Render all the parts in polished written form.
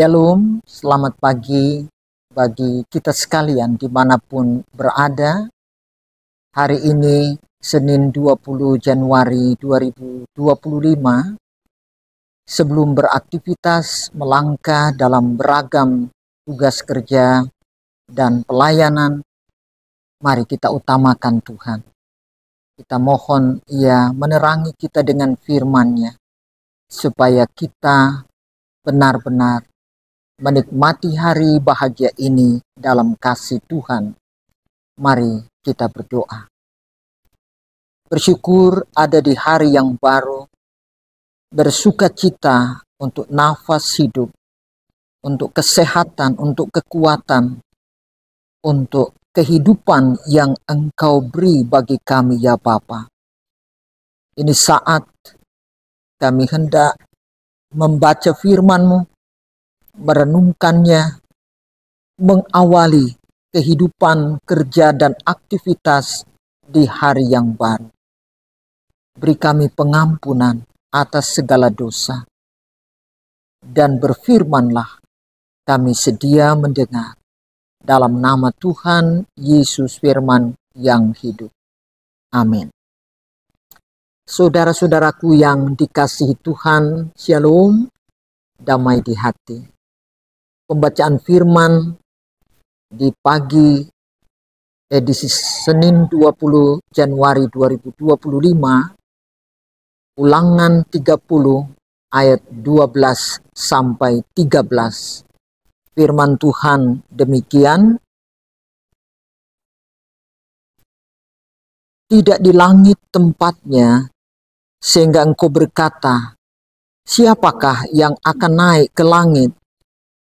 Shalom, selamat pagi bagi kita sekalian dimanapun berada. Hari ini Senin 20 Januari 2025, sebelum beraktivitas melangkah dalam beragam tugas kerja dan pelayanan, mari kita utamakan Tuhan. Kita mohon Ia menerangi kita dengan firman-Nya, supaya kita benar-benar menikmati hari bahagia ini dalam kasih Tuhan. Mari kita berdoa. Bersyukur ada di hari yang baru, bersukacita untuk nafas hidup, untuk kesehatan, untuk kekuatan, untuk kehidupan yang Engkau beri bagi kami ya Bapa. Ini saat kami hendak membaca firman-Mu, merenungkannya, mengawali kehidupan kerja dan aktivitas di hari yang baru. Beri kami pengampunan atas segala dosa, dan berfirmanlah, kami sedia mendengar. Dalam nama Tuhan Yesus firman yang hidup. Amin. Saudara-saudaraku yang dikasihi Tuhan, Shalom, damai di hati. Pembacaan firman di pagi edisi Senin 20 Januari 2025, Ulangan 30 ayat 12 sampai 13. Firman Tuhan demikian, tidak di langit tempatnya, sehingga engkau berkata, siapakah yang akan naik ke langit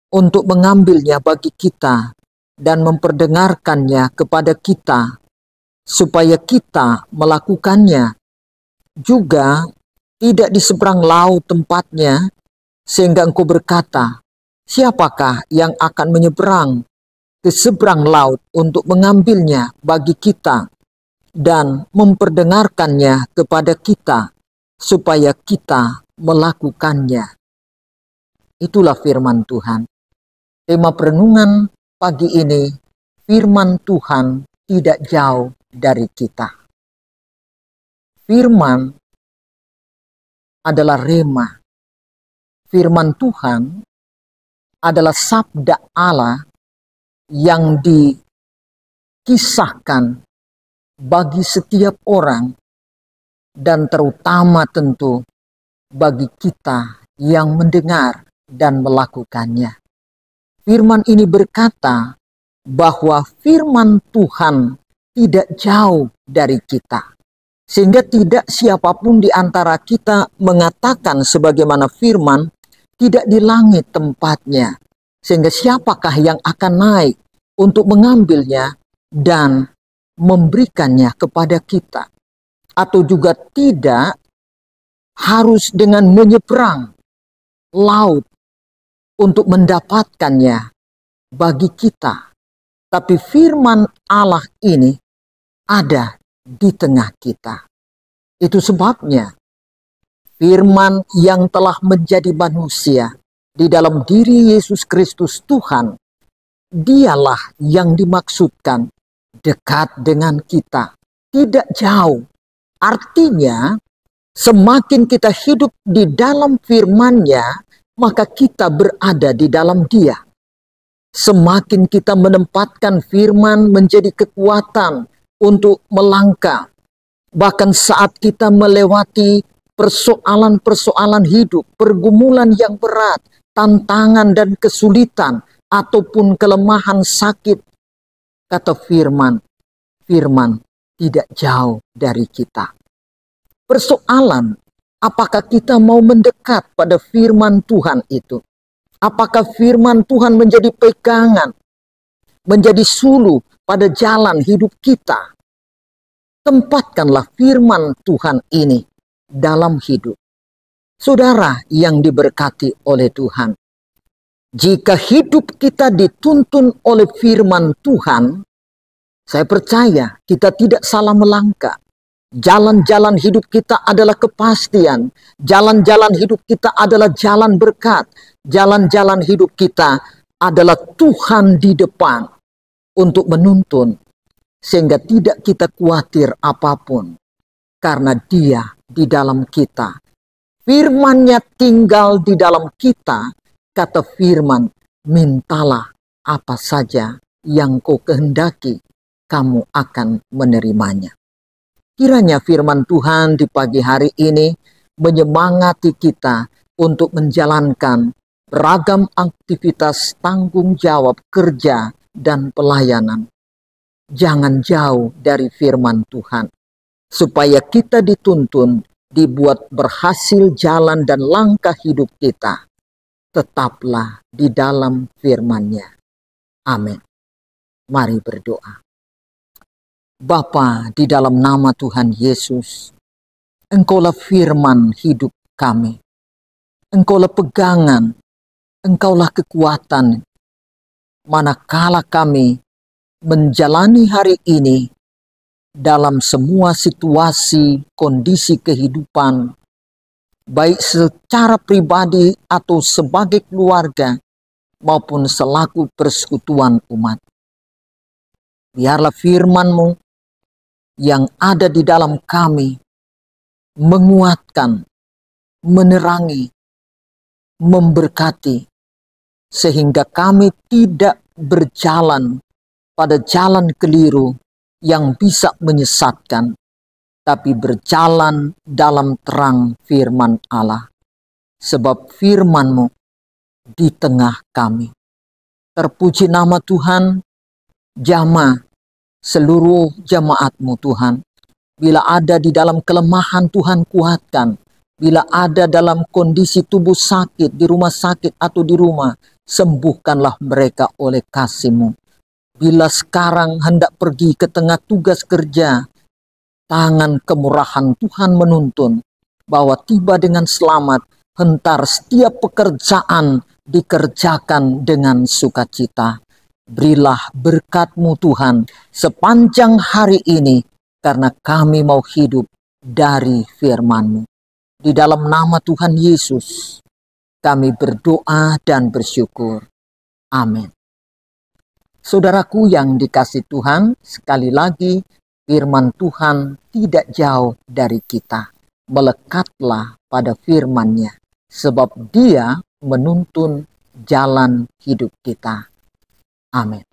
untuk mengambilnya bagi kita dan memperdengarkannya kepada kita, supaya kita melakukannya. Juga tidak di seberang laut tempatnya, sehingga engkau berkata, siapakah yang akan menyeberang ke seberang laut untuk mengambilnya bagi kita dan memperdengarkannya kepada kita, supaya kita melakukannya. Itulah firman Tuhan. Tema perenungan pagi ini, firman Tuhan tidak jauh dari kita. Firman adalah rema. Firman Tuhan adalah sabda Allah yang dikisahkan bagi setiap orang, dan terutama tentu bagi kita yang mendengar dan melakukannya. Firman ini berkata bahwa firman Tuhan tidak jauh dari kita. Sehingga tidak siapapun di antara kita mengatakan sebagaimana firman, tidak di langit tempatnya. Sehingga siapakah yang akan naik untuk mengambilnya dan memberikannya kepada kita. Atau juga tidak harus dengan menyeberang laut untuk mendapatkannya bagi kita. Tapi firman Allah ini ada di tengah kita. Itu sebabnya firman yang telah menjadi manusia di dalam diri Yesus Kristus Tuhan, dialah yang dimaksudkan dekat dengan kita, tidak jauh. Artinya, semakin kita hidup di dalam firman-Nya, maka kita berada di dalam Dia. Semakin kita menempatkan firman menjadi kekuatan untuk melangkah. Bahkan saat kita melewati persoalan-persoalan hidup, pergumulan yang berat, tantangan dan kesulitan, ataupun kelemahan sakit, kata firman tidak jauh dari kita. Persoalan, apakah kita mau mendekat pada firman Tuhan itu? Apakah firman Tuhan menjadi pegangan, menjadi suluh pada jalan hidup kita? Tempatkanlah firman Tuhan ini dalam hidup. Saudara yang diberkati oleh Tuhan, jika hidup kita dituntun oleh firman Tuhan, saya percaya kita tidak salah melangkah. Jalan-jalan hidup kita adalah kepastian. Jalan-jalan hidup kita adalah jalan berkat. jalan-jalan hidup kita adalah Tuhan di depan untuk menuntun, sehingga tidak kita khawatir apapun, karena Dia di dalam kita. Firman-Nya tinggal di dalam kita. Kata firman, mintalah apa saja yang kau kehendaki, kamu akan menerimanya. Kiranya firman Tuhan di pagi hari ini menyemangati kita untuk menjalankan beragam aktivitas tanggung jawab kerja dan pelayanan. Jangan jauh dari firman Tuhan, supaya kita dituntun, dibuat berhasil jalan dan langkah hidup kita. Tetaplah di dalam firman-Nya. Amin. Mari berdoa. Bapa, di dalam nama Tuhan Yesus, Engkaulah firman hidup kami. Engkaulah pegangan, Engkaulah kekuatan. Manakala kami menjalani hari ini dalam semua situasi, kondisi kehidupan, baik secara pribadi atau sebagai keluarga, maupun selaku persekutuan umat. Biarlah firman-Mu yang ada di dalam kami menguatkan, menerangi, memberkati, sehingga kami tidak berjalan pada jalan keliru yang bisa menyesatkan, tapi berjalan dalam terang firman Allah. Sebab firman-Mu di tengah kami. Terpuji nama Tuhan, jamaah, seluruh jamaat-Mu Tuhan. Bila ada di dalam kelemahan, Tuhan kuatkan. Bila ada dalam kondisi tubuh sakit, di rumah sakit atau di rumah, sembuhkanlah mereka oleh kasih-Mu. Bila sekarang hendak pergi ke tengah tugas kerja, tangan kemurahan Tuhan menuntun bahwa tiba dengan selamat, hentar setiap pekerjaan dikerjakan dengan sukacita. Berilah berkat-Mu Tuhan sepanjang hari ini, karena kami mau hidup dari firman-Mu. Di dalam nama Tuhan Yesus, kami berdoa dan bersyukur. Amin. Saudaraku yang dikasih Tuhan, sekali lagi firman Tuhan tidak jauh dari kita. Melekatlah pada firman-Nya, sebab Dia menuntun jalan hidup kita. Amin.